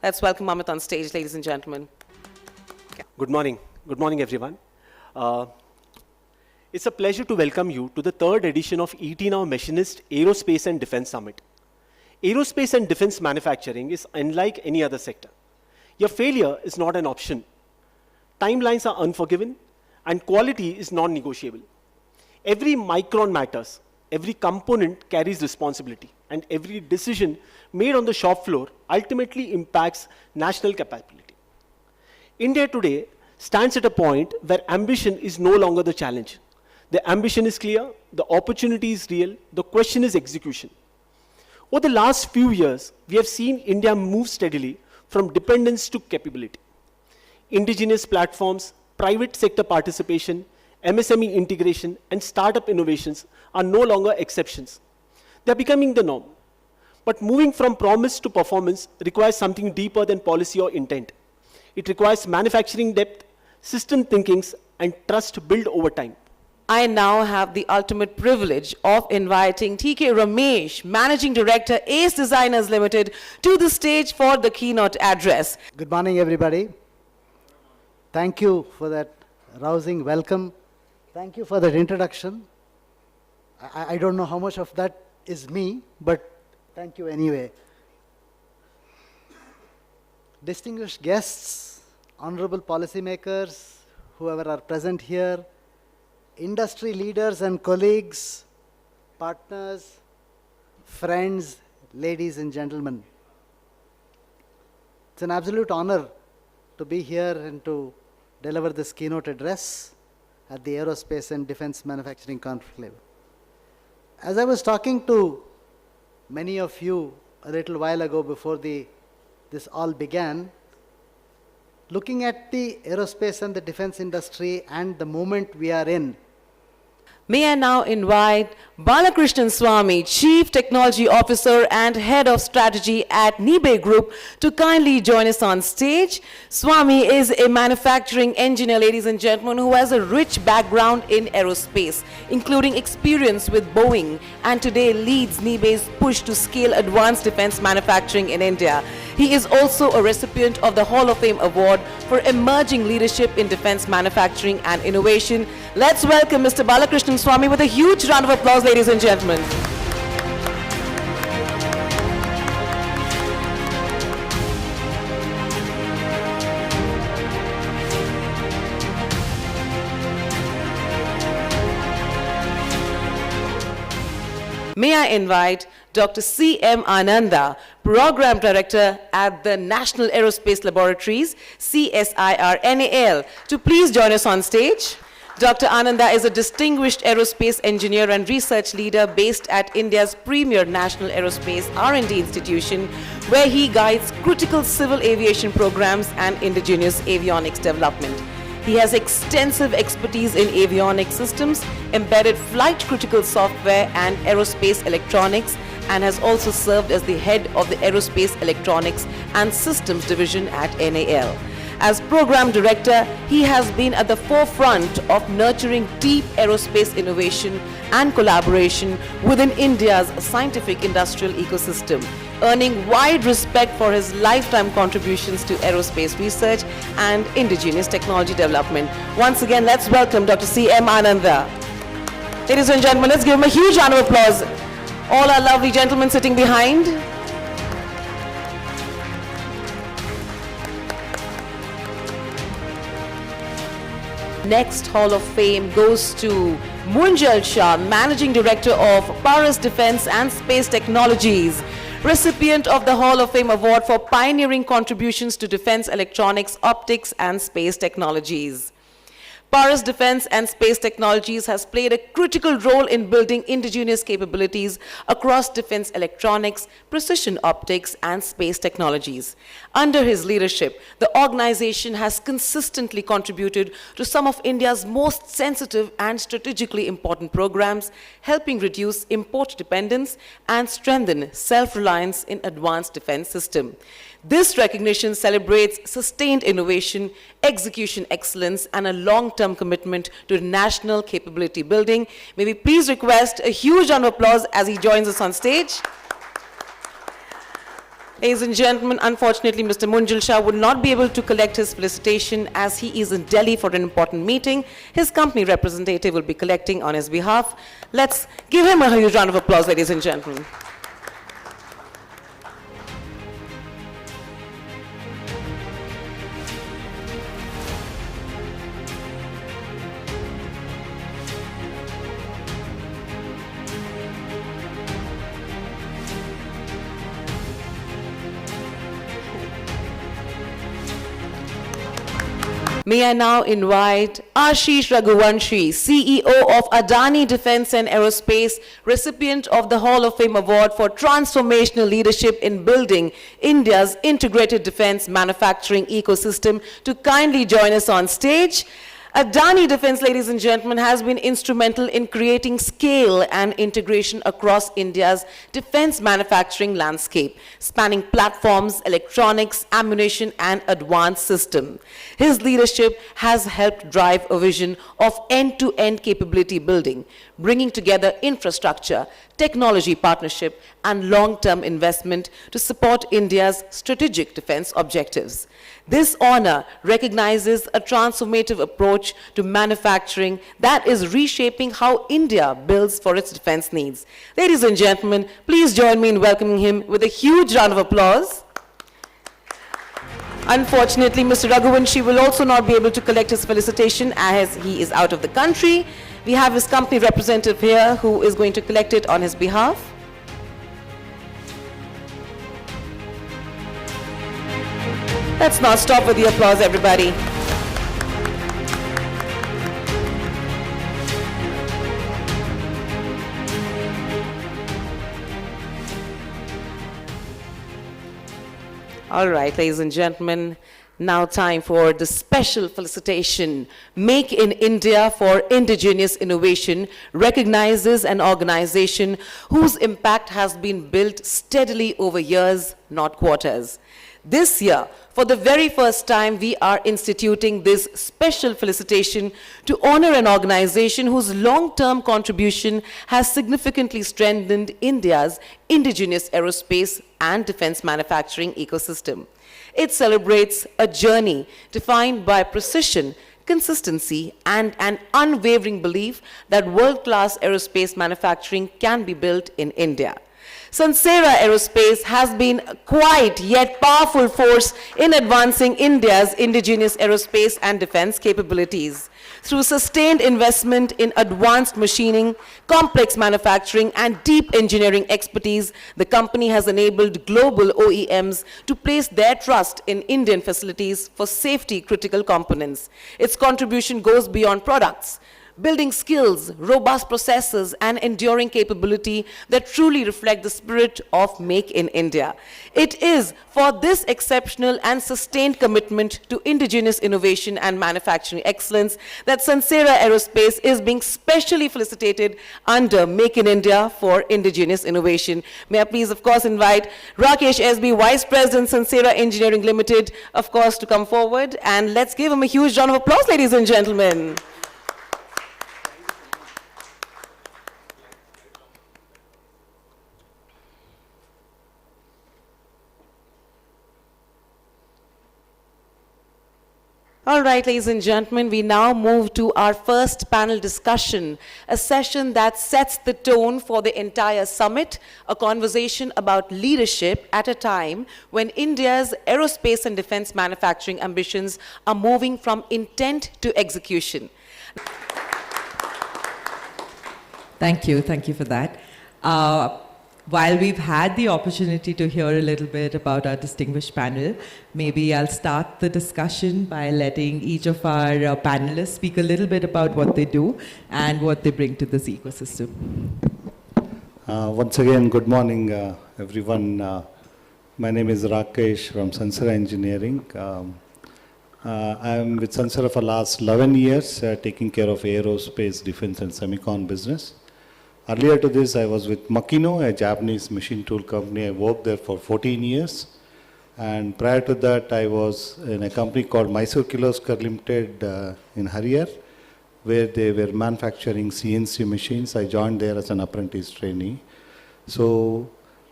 Let's welcome Amrit on stage, ladies and gentlemen. Okay. Good morning. Good morning, everyone. It's a pleasure to welcome you to the third edition of ET Now Machinist Aerospace and Defence Summit. Aerospace and defence manufacturing is unlike any other sector. Your failure is not an option. Timelines are unforgiving, and quality is non-negotiable. Every micron matters. Every component carries responsibility, and every decision made on the shop floor ultimately impacts national capability. India today stands at a point where ambition is no longer the challenge. The ambition is clear, the opportunity is real, the question is execution. Over the last few years, we have seen India move steadily from dependence to capability. Indigenous platforms, private sector participation, MSME integration, and startup innovations are no longer exceptions. They are becoming the norm. But moving from promise to performance requires something deeper than policy or intent. It requires manufacturing depth, system thinkings, and trust built over time. I now have the ultimate privilege of inviting TK Ramesh, Managing Director, Ace Designers Limited, to the stage for the keynote address. Good morning, everybody. Thank you for that rousing welcome. Thank you for that introduction. I don't know how much of that is me, but thank you anyway. Distinguished guests, honorable policymakers, whoever are present here, industry leaders and colleagues, partners, friends, ladies and gentlemen. It's an absolute honor to be here and to deliver this keynote address at the Aerospace and Defence Manufacturing Conclave. As I was talking to many of you a little while ago before this all began, looking at the aerospace and the defense industry and the moment we are in, May I now invite Balakrishnan Swamy, Chief Technology Officer and Head of Strategy at Nibe Group, to kindly join us on stage. Swamy is a manufacturing engineer, ladies and gentlemen, who has a rich background in aerospace, including experience with Boeing, and today leads Nibe's push to scale advanced defense manufacturing in India. He is also a recipient of the Hall of Fame Award for Emerging Leadership in Defense Manufacturing and Innovation. Let's welcome Mr. Balakrishnan Swamy with a huge round of applause, ladies and gentlemen. May I invite Dr. C.M. Ananda, Program Director at the National Aerospace Laboratories, CSIR-NAL, to please join us on stage. Dr. Ananda is a distinguished aerospace engineer and research leader based at India's premier national aerospace R&D institution, where he guides critical civil aviation programs and indigenous avionics development. He has extensive expertise in avionics systems, embedded flight-critical software and aerospace electronics, and has also served as the head of the Aerospace Electronics and Systems Division at NAL. As Program Director, he has been at the forefront of nurturing deep aerospace innovation and collaboration within India's scientific industrial ecosystem, earning wide respect for his lifetime contributions to aerospace research and indigenous technology development. Once again, let's welcome Dr. C.M. Ananda. Ladies and gentlemen, let's give him a huge round of applause. All our lovely gentlemen sitting behind. Next Hall of Fame goes to Munjal Shah, Managing Director of Paras Defence and Space Technologies, recipient of the Hall of Fame Award for pioneering contributions to defense electronics, optics, and space technologies. Paras Defence and Space Technologies has played a critical role in building indigenous capabilities across defense electronics, precision optics, and space technologies. Under his leadership, the organization has consistently contributed to some of India's most sensitive and strategically important programs, helping reduce import dependence and strengthen self-reliance in advanced defense systems. This recognition celebrates sustained innovation, execution excellence, and a long-term commitment to national capability building. May we please request a huge round of applause as he joins us on stage. Ladies and gentlemen, unfortunately, Mr. Munjal Shah would not be able to collect his felicitation as he is in Delhi for an important meeting. His company representative will be collecting on his behalf. Let's give him a huge round of applause, ladies and gentlemen. May I now invite Ashish Raghuvanshi, CEO of Adani Defence and Aerospace, recipient of the Hall of Fame Award for Transformational Leadership in Building India's Integrated Defence Manufacturing Ecosystem, to kindly join us on stage. Adani Defence, ladies and gentlemen, has been instrumental in creating scale and integration across India's defence manufacturing landscape, spanning platforms, electronics, ammunition, and advanced systems. His leadership has helped drive a vision of end-to-end capability building, bringing together infrastructure, technology partnership, and long-term investment to support India's strategic defence objectives. This honor recognizes a transformative approach to manufacturing that is reshaping how India builds for its defense needs. Ladies and gentlemen, please join me in welcoming him with a huge round of applause. Unfortunately, Mr. Raghuvanshi will also not be able to collect his felicitation as he is out of the country. We have his company representative here who is going to collect it on his behalf. Let's not stop with the applause, everybody. All right, ladies and gentlemen, now time for the special felicitation. Make in India for Indigenous Innovation recognizes an organization whose impact has been built steadily over years, not quarters. This year, for the very first time, we are instituting this special felicitation to honor an organization whose long-term contribution has significantly strengthened India's indigenous aerospace and defense manufacturing ecosystem. It celebrates a journey defined by precision, consistency, and an unwavering belief that world-class aerospace manufacturing can be built in India. Sansera Aerospace has been a quiet yet powerful force in advancing India's indigenous aerospace and defense capabilities. Through sustained investment in advanced machining, complex manufacturing, and deep engineering expertise, the company has enabled global OEMs to place their trust in Indian facilities for safety-critical components. Its contribution goes beyond products, building skills, robust processes, and enduring capability that truly reflect the spirit of Make in India. It is for this exceptional and sustained commitment to indigenous innovation and manufacturing excellence that Sansera Aerospace is being specially felicitated under Make in India for Indigenous Innovation. May I please, of course, invite Rakesh SB, Vice President, Sansera Engineering Limited, of course, to come forward. And let's give him a huge round of applause, ladies and gentlemen. All right, ladies and gentlemen, we now move to our first panel discussion, a session that sets the tone for the entire summit, a conversation about leadership at a time when India's aerospace and defense manufacturing ambitions are moving from intent to execution. Thank you for that. While we've had the opportunity to hear a little bit about our distinguished panel, maybe I'll start the discussion by letting each of our panelists speak a little bit about what they do and what they bring to this ecosystem. Once again, good morning, everyone. My name is Rakesh from Sansera Engineering. I'm with Sansera for the last 11 years, taking care of aerospace, defense, and semicon business. Earlier to this, I was with Makino, a Japanese machine tool company. I worked there for 14 years. And prior to that, I was in a company called Mysore Kirloskar Limited in Harihar, where they were manufacturing CNC machines. I joined there as an apprentice trainee. So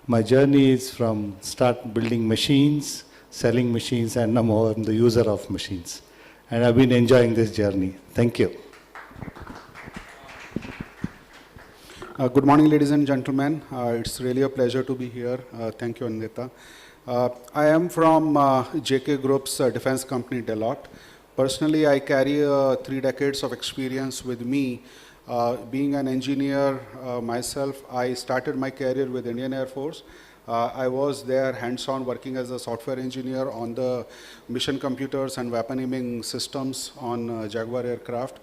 My journey is from start building machines, selling machines, and now I'm the user of machines. And I've been enjoying this journey. Thank you. Good morning, ladies and gentlemen. It's really a pleasure to be here. Thank you, Anita. I am from JK Group's defense company, Deloitte. Personally, I carry 3 decades of experience with me. Being an engineer myself, I started my career with Indian Air Force. I was there hands-on working as a software engineer on the mission computers and weapon aiming systems on Jaguar aircraft.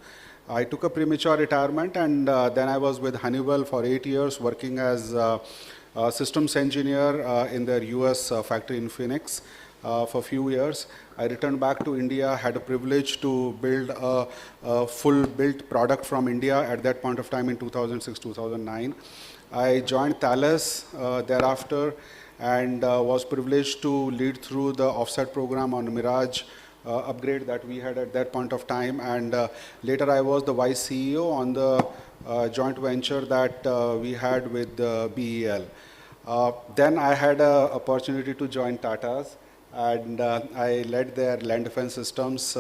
I took a premature retirement, and then I was with Honeywell for 8 years working as a systems engineer in their US factory in Phoenix for a few years. I returned back to India, had a privilege to build a full-built product from India at that point of time in 2006-2009. I joined Thales thereafter and was privileged to lead through the offset program on Mirage upgrade that we had at that point of time, and later I was the vice CEO on the joint venture that we had with BEL. Then I had an opportunity to join Tata's, and I led their land defense systems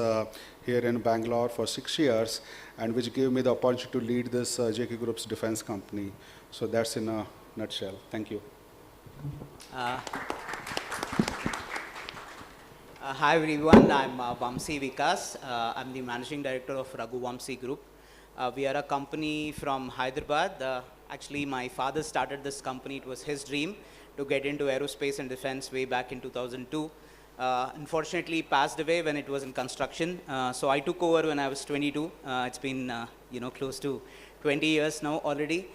here in Bangalore for 6 years, and which gave me the opportunity to lead this JK Group's defense company. So that's in a nutshell. Thank you. Hi everyone, I'm Vamsi Vikas. I'm the Managing Director of Raghu Vamsi Group. We are a company from Hyderabad. Actually, my father started this company. It was his dream to get into aerospace and defense way back in 2002. Unfortunately, he passed away when it was in construction. So I took over when I was 22. It's been close to 20 years now already.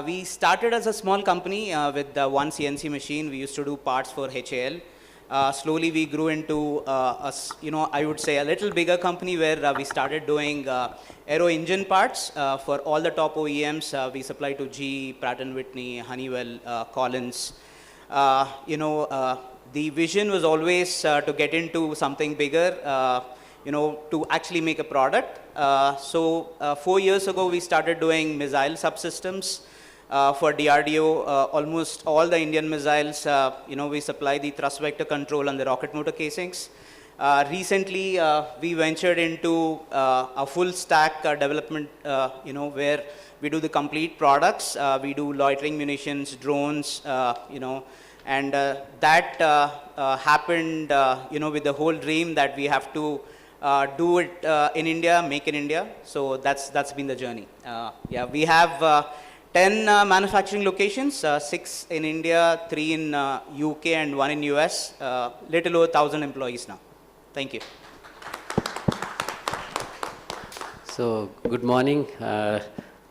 We started as a small company with one CNC machine. We used to do parts for HAL. Slowly we grew into, I would say a little bigger company where we started doing aero engine parts for all the top OEMs. We supply to GE, Pratt & Whitney, Honeywell, Collins. The vision was always to get into something bigger, to actually make a product. So 4 years ago, we started doing missile subsystems. For DRDO, almost all the Indian missiles, we supply the thrust vector control and the rocket motor casings. Recently, we ventured into a full stack development, where we do the complete products. We do loitering munitions, drones, and that happened, with the whole dream that we have to do it in India, make in India. So that's been the journey. We have 10 manufacturing locations, 6 in India, 3 in UK, and 1 in US. Little over 1,000 employees now. Thank you. So, good morning.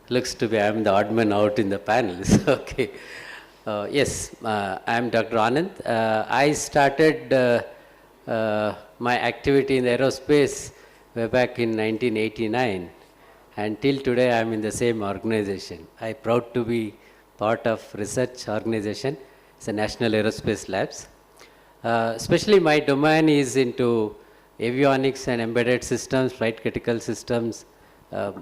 Looks to be I'm the odd man out in the panels. Okay. Yes, I'm Dr. Anand. I started my activity in aerospace way back in 1989. And till today, I'm in the same organization. I'm proud to be part of research organization. It's a National Aerospace Labs. Especially my domain is into avionics and embedded systems, flight critical systems,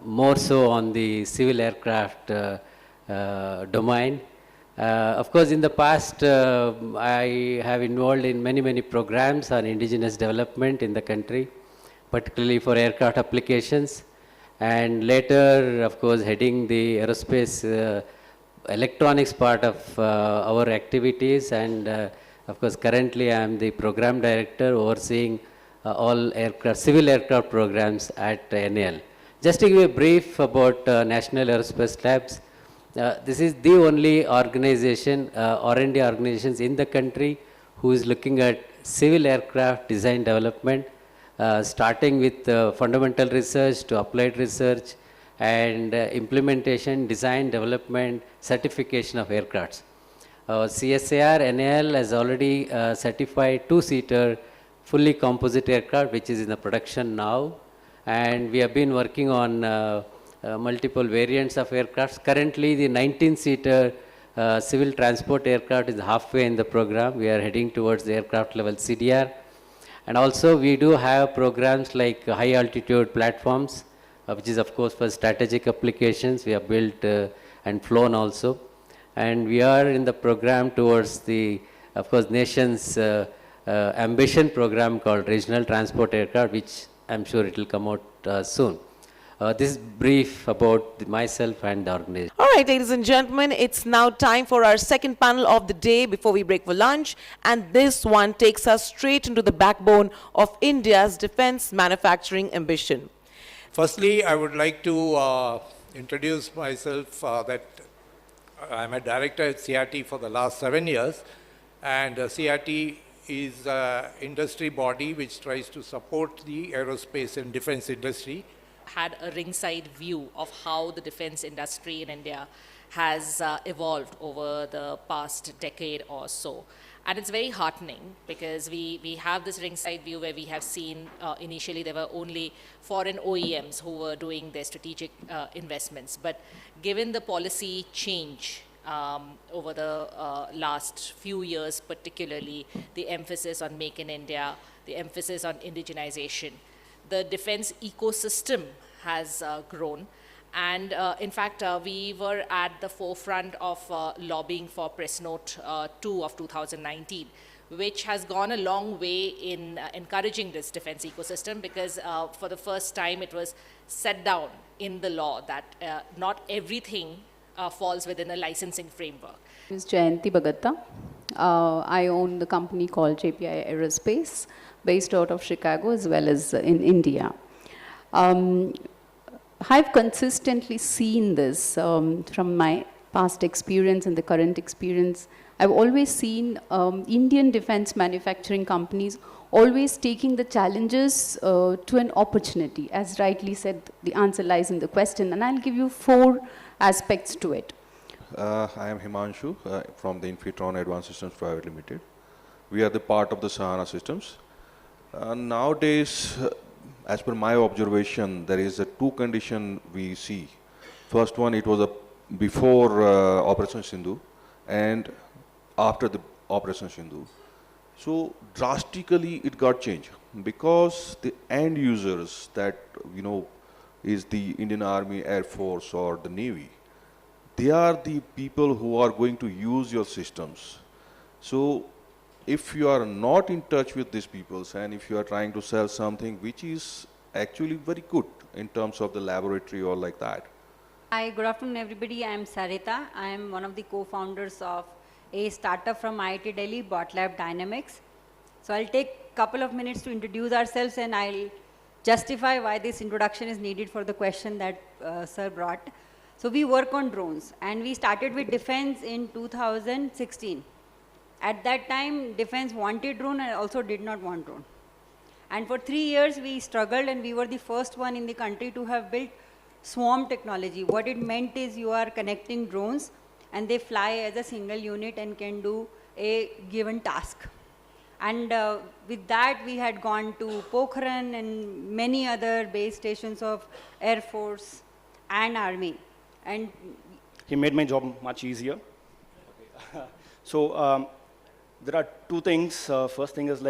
more so on the civil aircraft domain. Of course, in the past, I have involved in many programs on indigenous development in the country, particularly for aircraft applications. And later, of course, heading the aerospace electronics part of our activities. And of course, currently I am the program director overseeing all aircraft, civil aircraft programs at NAL. Just to give a brief about National Aerospace Labs, this is the only organization, R&D organizations in the country who is looking at civil aircraft design development, starting with fundamental research to applied research and implementation, design, development, certification of aircrafts. CSAR NAL has already certified 2-seater fully composite aircraft, which is in the production now. And we have been working on multiple variants of aircrafts. Currently, the 19-seater civil transport aircraft is halfway in the program. We are heading towards the aircraft level CDR. And also we do have programs like high altitude platforms, which is of course for strategic applications. We have built and flown also. And we are in the program towards the, of course, nation's ambition program called Regional Transport Aircraft, which I'm sure it will come out soon. This is brief about myself and the organization. All right, ladies and gentlemen, it's now time for our second panel of the day before we break for lunch. And this one takes us straight into the backbone of India's defense manufacturing ambition. Firstly, I would like to introduce myself that I'm a director at CRT for the last 7 years. And CRT is an industry body which tries to support the aerospace and defense industry. Had a ringside view of how the defense industry in India has evolved over the past decade or so. And it's very heartening because we have this ringside view where we have seen initially there were only foreign OEMs who were doing their strategic investments. But given the policy change over the last few years, particularly the emphasis on Make in India, the emphasis on indigenization, the defense ecosystem has grown. And in fact, we were at the forefront of lobbying for Press Note 2 of 2019, which has gone a long way in encouraging this defense ecosystem because for the first time it was set down in the law that not everything falls within a licensing framework. My name is Jayanti Bagatta. I own the company called JPI Aerospace, based out of Chicago as well as in India. I've consistently seen this from my past experience and the current experience. I've always seen Indian defense manufacturing companies always taking the challenges to an opportunity. As rightly said, the answer lies in the question, and I'll give you 4 aspects to it. I am Himanshu from the Infitron Advanced Systems Private Limited. We are the part of the Sahana Systems. Nowadays, as per my observation, there is a 2 condition we see. First one, it was before Operation Sindhu and after the Operation Sindhu. So drastically it got changed because the end users that, is the Indian Army, Air Force or the Navy, they are the people who are going to use your systems. So if you are not in touch with these people and if you are trying to sell something which is actually very good in terms of the laboratory or like that. Hi, good afternoon everybody. I am Sarita. I am one of the co-founders of a startup from IIT Delhi, BotLab Dynamics. So I'll take a couple of minutes to introduce ourselves and I'll justify why this introduction is needed for the question that Sir brought. So we work on drones and we started with defense in 2016. At that time, defense wanted drone and also did not want drone. And for 3 years, we struggled and we were the first one in the country to have built swarm technology. What it meant is you are connecting drones and they fly as a single unit and can do a given task. And with that, we had gone to Pokhran and many other base stations of Air Force and Army. And he made my job much easier. Okay. So there are 2 things. First thing is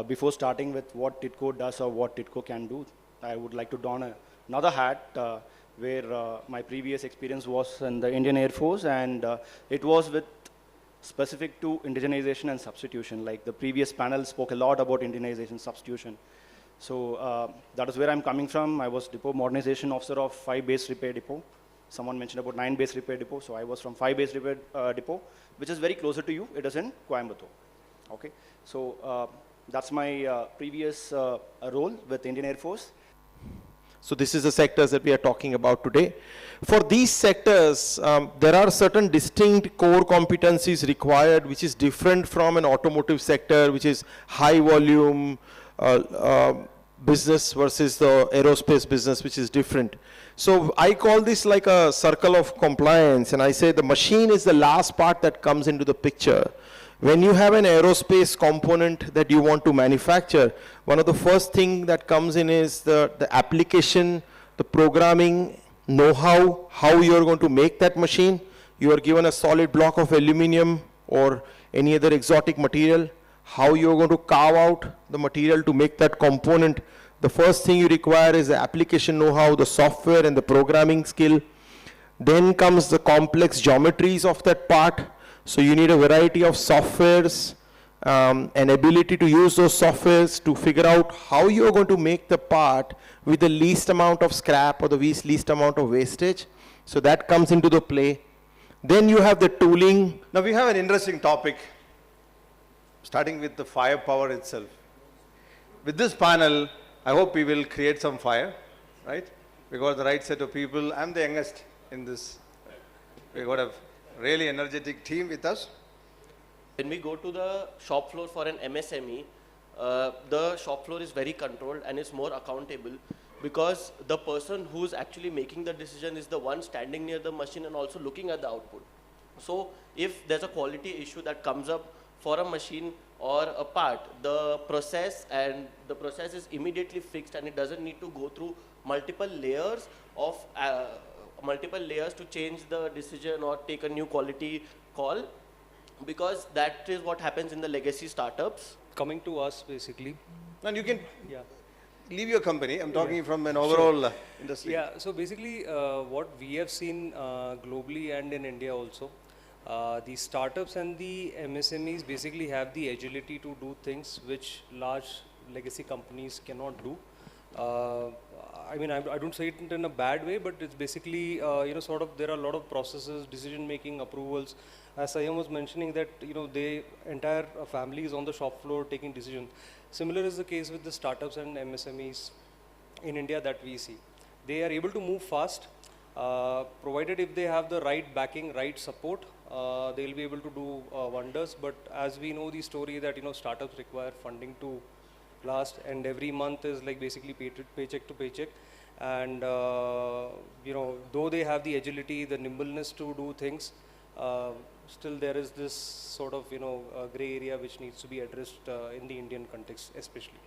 before starting with what TITCO does or what TITCO can do, I would like to don another hat where my previous experience was in the Indian Air Force, and it was with specific to indigenization and substitution. Like the previous panel spoke a lot about indigenization, substitution. So that is where I'm coming from. I was depot modernization officer of 5 base repair depot. Someone mentioned about 9 base repair depot. So I was from 5 base repair depot, which is very closer to you. It is in Coimbatore. Okay. So that's my previous role with Indian Air Force. So this is the sectors that we are talking about today. For these sectors, there are certain distinct core competencies required, which is different from an automotive sector, which is high volume business versus the aerospace business, which is different. So I call this like a circle of compliance, and I say the machine is the last part that comes into the picture. When you have an aerospace component that you want to manufacture, one of the first thing that comes in is the application, the programming, know-how, how you are going to make that machine. You are given a solid block of aluminum or any other exotic material, how you are going to carve out the material to make that component. The first thing you require is the application know-how, the software and the programming skill. Then comes the complex geometries of that part. So you need a variety of softwares, an ability to use those softwares to figure out how you are going to make the part with the least amount of scrap or the least amount of wastage. So that comes into the play. Then you have the tooling. Now we have an interesting topic, starting with the firepower itself. With this panel, I hope we will create some fire, right? We got the right set of people. I'm the youngest in this. We got a really energetic team with us. When we go to the shop floor for an MSME, the shop floor is very controlled and is more accountable because the person who's actually making the decision is the one standing near the machine and also looking at the output. So if there's a quality issue that comes up for a machine or a part, the process is immediately fixed and it doesn't need to go through multiple layers to change the decision or take a new quality call, because that is what happens in the legacy startups. Coming to us basically. And you can leave your company. I'm talking from an overall industry. Yeah, so basically what we have seen globally and in India also, the startups and the MSMEs basically have the agility to do things which large legacy companies cannot do. I mean, I don't say it in a bad way, but it's basically, sort of there are a lot of processes, decision-making, approvals. As Sayam was mentioning that, the entire family is on the shop floor taking decisions. Similar is the case with the startups and MSMEs in India that we see. They are able to move fast, provided if they have the right backing, right support, they'll be able to do wonders. But as we know the story that, startups require funding to last, and every month is like basically paycheck to paycheck. And, though they have the agility, the nimbleness to do things, still there is this sort of, gray area which needs to be addressed in the Indian context especially.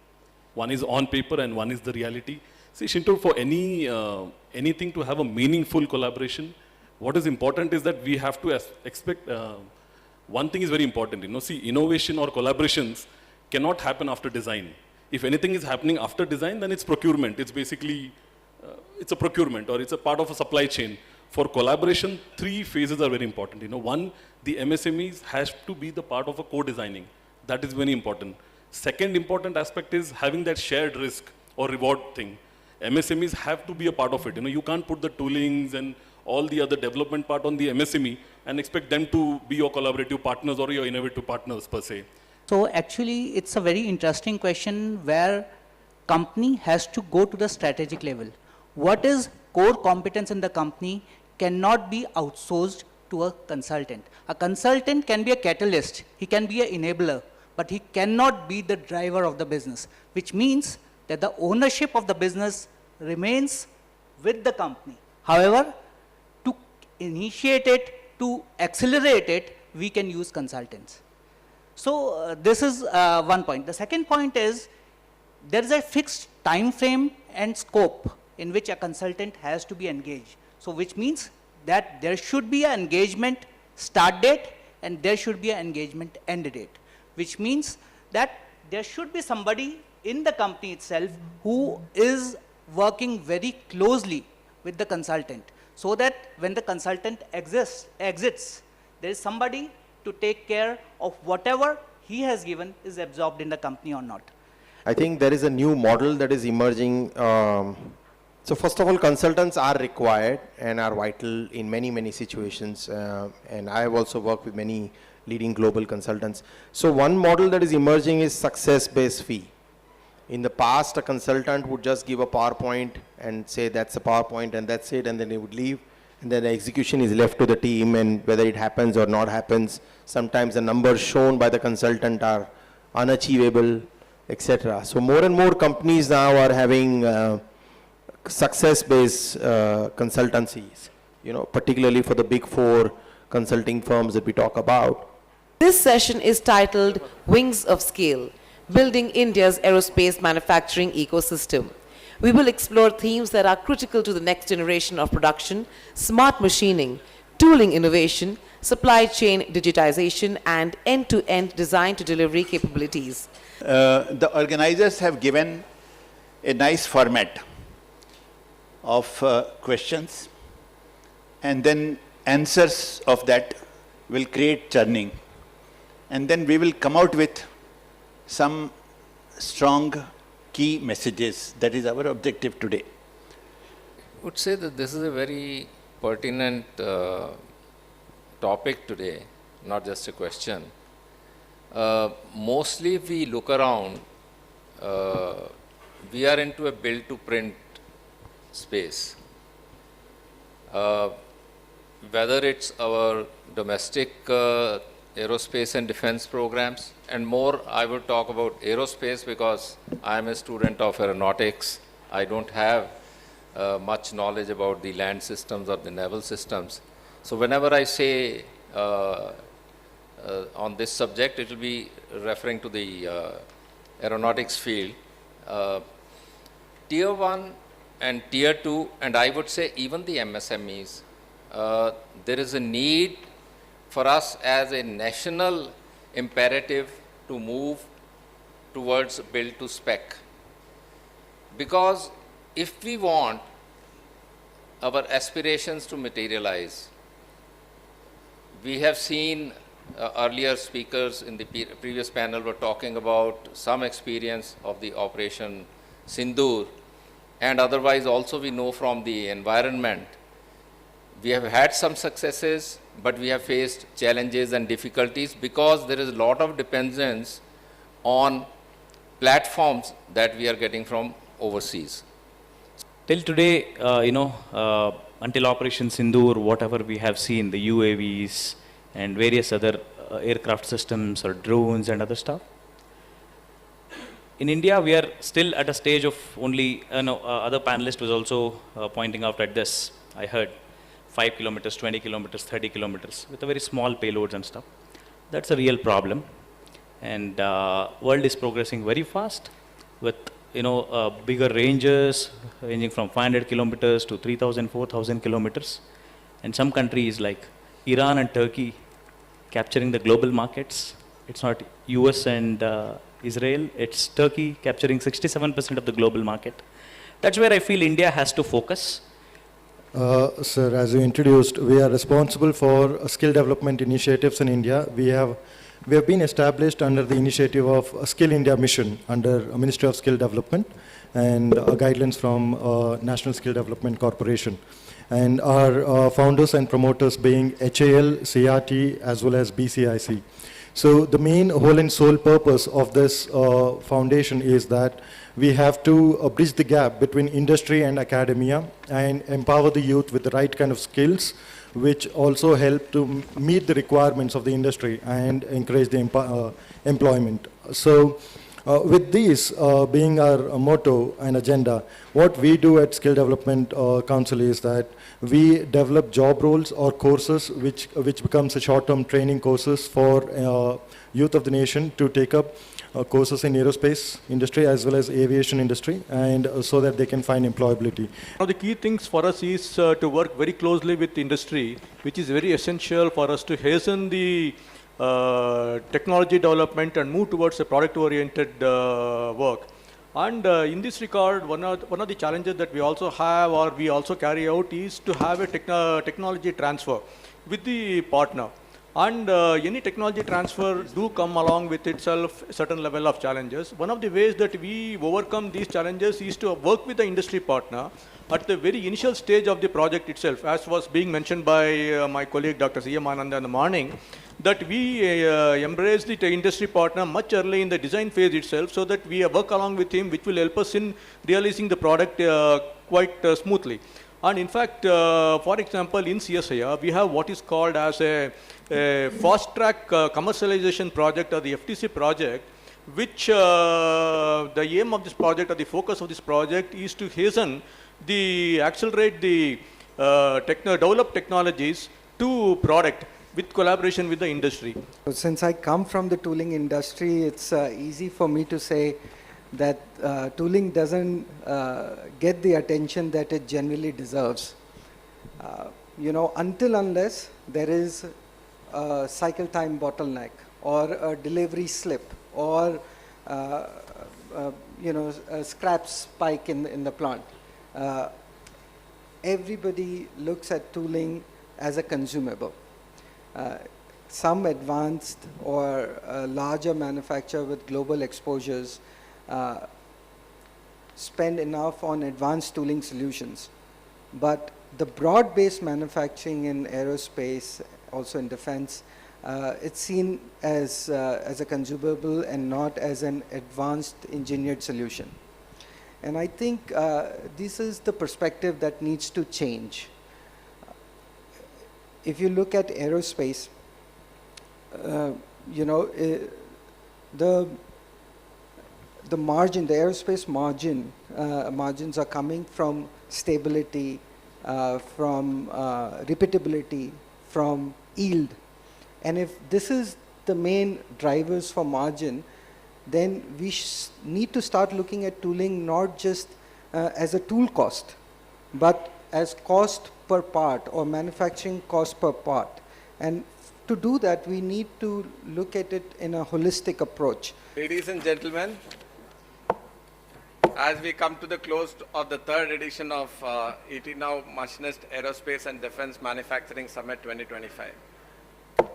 One is on paper and one is the reality. See, Shinto, for anything to have a meaningful collaboration, what is important is that we have to expect, one thing is very important, see, innovation or collaborations cannot happen after design. If anything is happening after design, then it's procurement. It's basically, it's a procurement or it's a part of a supply chain. For collaboration, 3 phases are very important. One, the MSMEs has to be the part of a co-designing. That is very important. Second important aspect is having that shared risk or reward thing. MSMEs have to be a part of it. You can't put the toolings and all the other development part on the MSME and expect them to be your collaborative partners or your innovative partners per se. So actually, it's a very interesting question where company has to go to the strategic level. What is core competence in the company cannot be outsourced to a consultant. A consultant can be a catalyst, he can be an enabler, but he cannot be the driver of the business, which means that the ownership of the business remains with the company. However, to initiate it, to accelerate it, we can use consultants. So this is one point. The second point is there is a fixed time frame and scope in which a consultant has to be engaged. So which means that there should be an engagement start date and there should be an engagement end date, which means that there should be somebody in the company itself who is working very closely with the consultant so that when the consultant exits, there is somebody to take care of whatever he has given is absorbed in the company or not. I think there is a new model that is emerging. So first of all, consultants are required and are vital in many, many situations. And I have also worked with many leading global consultants. So one model that is emerging is success-based fee. In the past, a consultant would just give a PowerPoint and say that's a PowerPoint and that's it, and then they would leave. And then the execution is left to the team, and whether it happens or not happens, sometimes the numbers shown by the consultant are unachievable, etc. So more and more companies now are having success-based consultancies, particularly for the big 4 consulting firms that we talk about. This session is titled Wings of Scale, Building India's Aerospace Manufacturing Ecosystem. We will explore themes that are critical to the next generation of production, smart machining, tooling innovation, supply chain digitization, and end-to-end design to delivery capabilities. The organizers have given a nice format of questions. and then answers of that will create churning. And then we will come out with some strong key messages. That is our objective today. I would say that this is a very pertinent topic today, not just a question. Mostly if we look around, we are into a build-to-print space. Whether it's our domestic aerospace and defense programs, and more I would talk about aerospace because I'm a student of aeronautics. I don't have much knowledge about the land systems or the naval systems. So whenever I say on this subject, it will be referring to the aeronautics field. Tier 1 and Tier 2, and I would say even the MSMEs, there is a need for us as a national imperative to move towards build to spec. Because if we want our aspirations to materialize, we have seen earlier speakers in the previous panel were talking about some experience of the Operation Sindoor, and otherwise also we know from the environment. We have had some successes, but we have faced challenges and difficulties because there is a lot of dependence on platforms that we are getting from overseas. Till today, until Operation Sindoor, whatever we have seen, the UAVs and various other aircraft systems or drones and other stuff, in India, we are still at a stage of only, other panelist was also pointing out at this, I heard, 5 kilometers, 20 kilometers, 30 kilometers, with a very small payloads and stuff. That's a real problem. And world is progressing very fast with, bigger ranges, ranging from 500 kilometers to 3,000, 4,000 kilometers. And some countries like Iran and Turkey capturing the global markets. It's not US and Israel, it's Turkey capturing 67% of the global market. That's where I feel India has to focus. Sir, as you introduced, we are responsible for skill development initiatives in India. We have been established under the initiative of Skill India Mission under Ministry of Skill Development and guidelines from National Skill Development Corporation. And our founders and promoters being HAL, CRT, as well as BCIC. So the main whole and sole purpose of this foundation is that we have to bridge the gap between industry and academia and empower the youth with the right kind of skills, which also help to meet the requirements of the industry and encourage the employment. So with these being our motto and agenda, what we do at Skill Development Council is that we develop job roles or courses which becomes a short-term training courses for youth of the nation to take up courses in aerospace industry as well as aviation industry, and so that they can find employability. One of the key things for us is to work very closely with industry, which is very essential for us to hasten the technology development and move towards a product-oriented work. And in this regard, one of the challenges that we also have or we also carry out is to have a technology transfer with the partner. And any technology transfer do come along with itself a certain level of challenges. One of the ways that we overcome these challenges is to work with the industry partner at the very initial stage of the project itself, as was being mentioned by my colleague Dr. C.M. Ananda in the morning, that we embrace the industry partner much early in the design phase itself, so that we work along with him, which will help us in realizing the product quite smoothly. And in fact, for example, in CSIR, we have what is called as a fast-track commercialization project, or the FTC project, which the aim of this project or the focus of this project is to hasten accelerate the develop technologies to product with collaboration with the industry. Since I come from the tooling industry, it's easy for me to say that tooling doesn't get the attention that it generally deserves. Unless there is a cycle time bottleneck or a delivery slip or a scrap spike in the plant. everybody looks at tooling as a consumable. Some advanced or larger manufacturer with global exposures spend enough on advanced tooling solutions. But the broad-based manufacturing in aerospace, also in defense, it's seen as a consumable and not as an advanced engineered solution. And I think this is the perspective that needs to change. If you look at aerospace, you know, the margin, the aerospace margin, margins are coming from stability, from repeatability, from yield. And if this is the main drivers for margin, then we need to start looking at tooling not just as a tool cost, but as cost per part or manufacturing cost per part. And to do that, we need to look at it in a holistic approach. Ladies and gentlemen, as we come to the close of the third edition of ET Now Machinist Aerospace and Defence Manufacturing Summit 2025,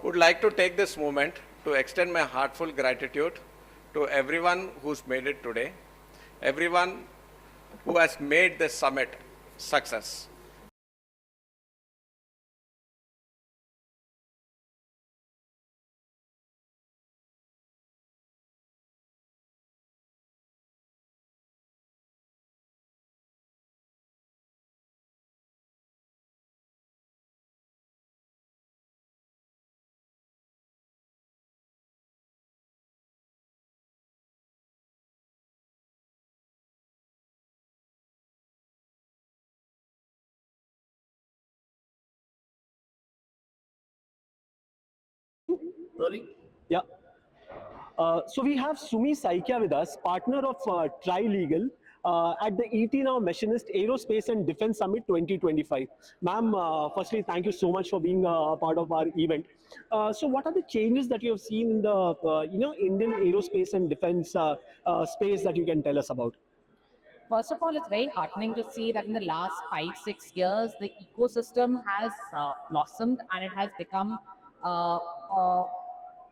would like to take this moment to extend my heartfelt gratitude to everyone who's made it today, everyone who has made this summit success. Rolling? Yeah. So we have Sumi Saikia with us, partner of Tri-Legal at the ET Now Machinist Aerospace and Defence Summit 2025. Ma'am, firstly, thank you so much for being a part of our event. So what are the changes that you have seen in the Indian aerospace and defence space that you can tell us about? First of all, it's very heartening to see that in the last 5-6 years, the ecosystem has blossomed and it has become.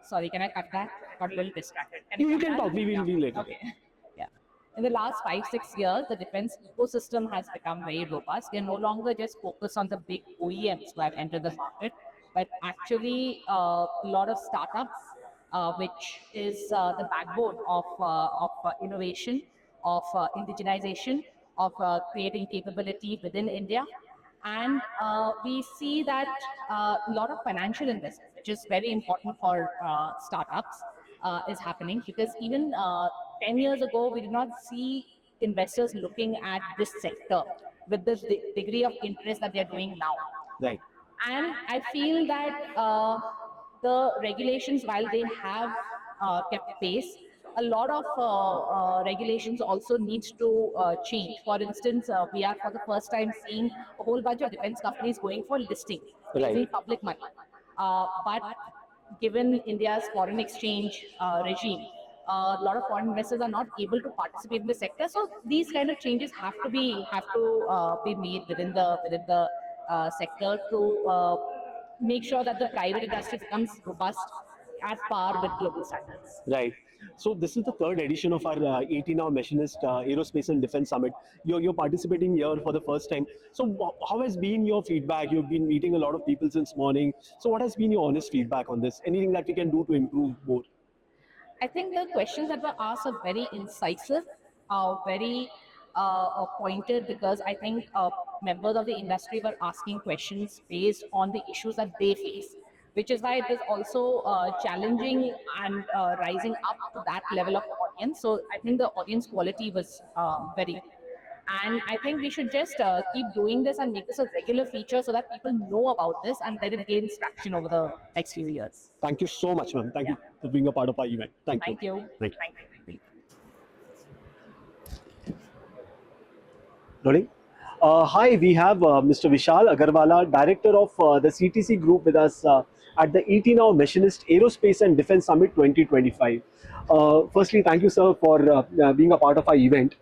Sorry, can I cut that? Got a little distracted. You can talk. We will later. Okay. Yeah. In the last 5-6 years, the defense ecosystem has become very robust. We are no longer just focused on the big OEMs who have entered the market, but actually a lot of startups, which is the backbone of innovation, of indigenization, of creating capability within India. And we see that a lot of financial investment, which is very important for startups, is happening, because even 10 years ago, we did not see investors looking at this sector with the degree of interest that they're doing now. Right. And I feel that the regulations, while they have kept pace, a lot of regulations also needs to change. For instance, we are for the first time seeing a whole bunch of defense companies going for listing, raising public money. But given India's foreign exchange regime, a lot of foreign investors are not able to participate in the sector. So these kind of changes have to be made within the sector to make sure that the private industry becomes robust at par with global standards. Right. So this is the third edition of our 18 Now Machinist Aerospace and Defence Summit. You're participating here for the first time. So how has been your feedback? You've been meeting a lot of people since morning. So what has been your honest feedback on this? Anything that we can do to improve more? I think the questions that were asked are very incisive, very pointed, because I think members of the industry were asking questions based on the issues that they face, which is why it is also challenging and rising up to that level of audience. So I think the audience quality was very good. And I think we should just keep doing this and make this a regular feature so that people know about this and let it gain traction over the next few years. Thank you so much, ma'am. Thank you for being a part of our event. Thank you. Thank you. Thank you. Rolling. Hi, we have Mr. Vishal Agarwala, Director of the CTC Group with us at the ET Now Machinist Aerospace and Defence Summit 2025. Firstly, thank you, sir, for being a part of our event.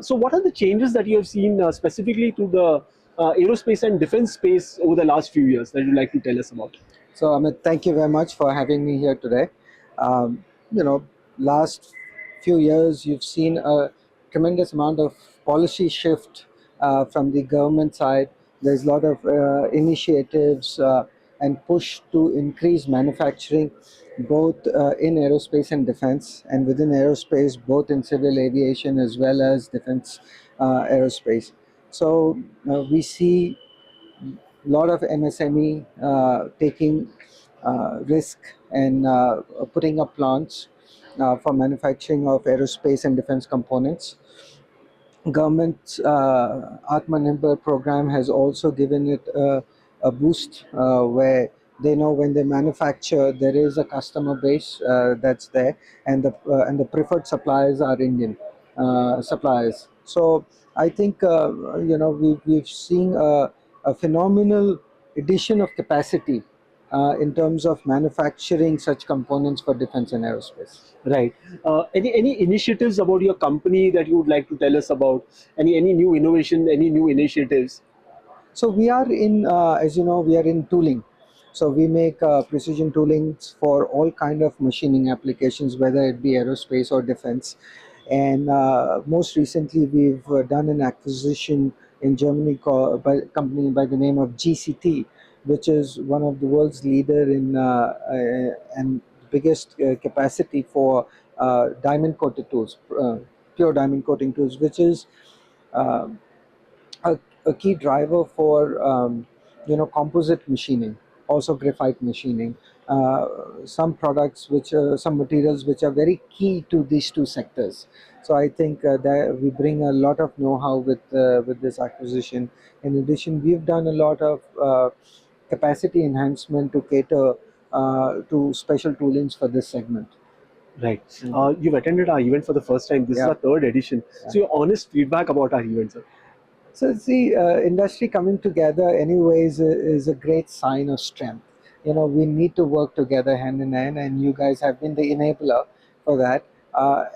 So what are the changes that you have seen specifically to the aerospace and defense space over the last few years that you'd like to tell us about? So, Amit, thank you very much for having me here today. You know, last few years, you've seen a tremendous amount of policy shift from the government side. There's a lot of initiatives and push to increase manufacturing, both in aerospace and defense, and within aerospace, both in civil aviation as well as defense aerospace. So we see a lot of MSME taking risk and putting up plants for manufacturing of aerospace and defense components. Government's Atmanirbhar program has also given it a boost where they know when they manufacture there is a customer base that's there, and the preferred suppliers are Indian suppliers. So I think we've seen a phenomenal addition of capacity in terms of manufacturing such components for defense and aerospace. Right. Any initiatives about your company that you would like to tell us about? Any new innovation, any new initiatives? So we are in, as you know, we are in tooling. So we make precision toolings for all kind of machining applications, whether it be aerospace or defense. And most recently, we've done an acquisition in Germany by a company by the name of GCT, which is one of the world's leader in and biggest capacity for diamond coated tools, pure diamond coating tools, which is uh, a key driver for composite machining, also graphite machining. Some products some materials which are very key to these two sectors. So I think that we bring a lot of know-how with this acquisition. In addition, we've done a lot of capacity enhancement to cater to special toolings for this segment. Right. You've attended our event for the first time. This is our third edition. So your honest feedback about our event, sir. So the industry coming together anyways is a great sign of strength. We need to work together hand in hand, and you guys have been the enabler for that.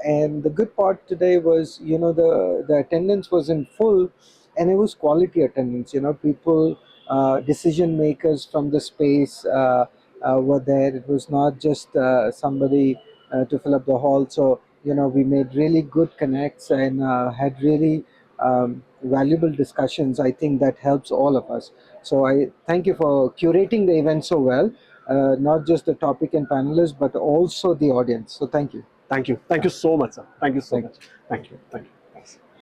And the good part today was, the attendance was in full, and it was quality attendance. People, decision makers from the space were there. It was not just somebody to fill up the hall. So, we made really good connects and had really valuable discussions. I think that helps all of us. So I thank you for curating the event so well, not just the topic and panelists, but also the audience. So thank you. Thank you. Thank you so much, sir. Thank you so much. Thank you. Thank you. Thanks.